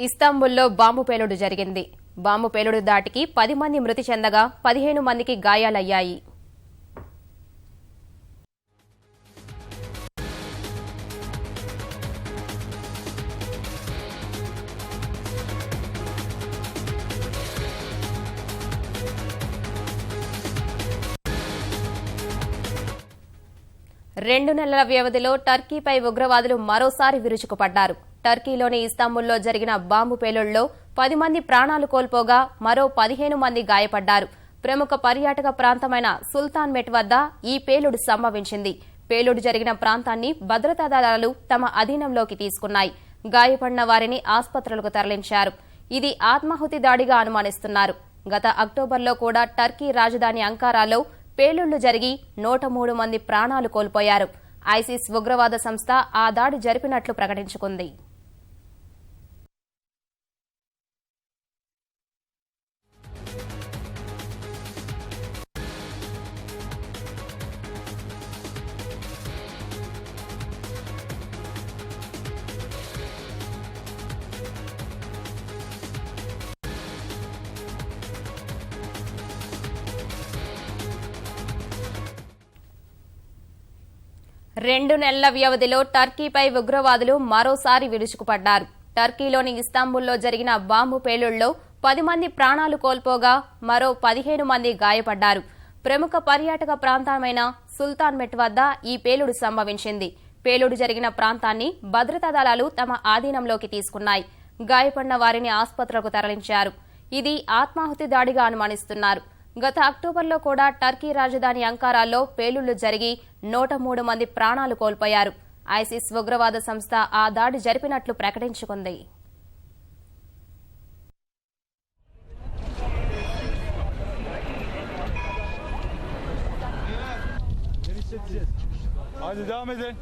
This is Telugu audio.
ఇస్తాంబుల్లో బాంబు పేలుడు జరిగింది. బాంబు పేలుడు దాటికి 10 మంది మృతి చెందగా 15 మందికి గాయాలయ్యాయి. రెండు నెలల వ్యవధిలో టర్కీపై ఉగ్రవాదులు మరోసారి విరుచుకుపడ్డారు. టర్కీలోని ఇస్తాంబుల్లో జరిగిన బాంబు పేలుళ్లో 10 మంది ప్రాణాలు కోల్పోగా మరో 15 మంది గాయపడ్డారు. ప్రముఖ పర్యాటక ప్రాంతమైన సుల్తాన్ మెట్ వద్ద ఈ పేలుడు సంభవించింది. పేలుడు జరిగిన ప్రాంతాన్ని భద్రతా దళాలు తమ అధీనంలోకి తీసుకున్నాయి. గాయపడిన వారిని ఆసుపత్రులకు తరలించారు. ఇది ఆత్మాహుతి దాడిగా అనుమానిస్తున్నారు. గత అక్టోబర్లో కూడా టర్కీ రాజధాని అంకారాలో పేలుళ్లు జరిగి 103 మంది ప్రాణాలు కోల్పోయారు. ఐసిస్ ఉగ్రవాద సంస్థ ఆ దాడి జరిపినట్లు ప్రకటించుకుంది. రెండు నెలల వ్యవధిలో టర్కీపై ఉగ్రవాదులు మరోసారి విరుచుకుపడ్డారు. టర్కీలోని ఇస్తాంబుల్లో జరిగిన బాంబు పేలుళ్లో 10 మంది ప్రాణాలు కోల్పోగా మరో 15 మంది గాయపడ్డారు. ప్రముఖ పర్యాటక ప్రాంతమైన సుల్తాన్ మెట్ వద్ద ఈ పేలుడు సంభవించింది. పేలుడు జరిగిన ప్రాంతాన్ని భద్రతా దళాలు తమ ఆధీనంలోకి తీసుకున్నాయి. గాయపడిన వారిని ఆసుపత్రులకు తరలించారు. ఇది ఆత్మాహుతి దాడిగా అనుమానిస్తున్నారు. గత అక్టోబర్లో కూడా టర్కీ రాజధాని అంకారాలో పేలుళ్లు జరిగి 103 మంది ప్రాణాలు కోల్పోయారు. ఐసిస్ ఉగ్రవాద సంస్థ ఆ దాడి జరిపినట్లు ప్రకటించుకుంది. Hadi devam edin.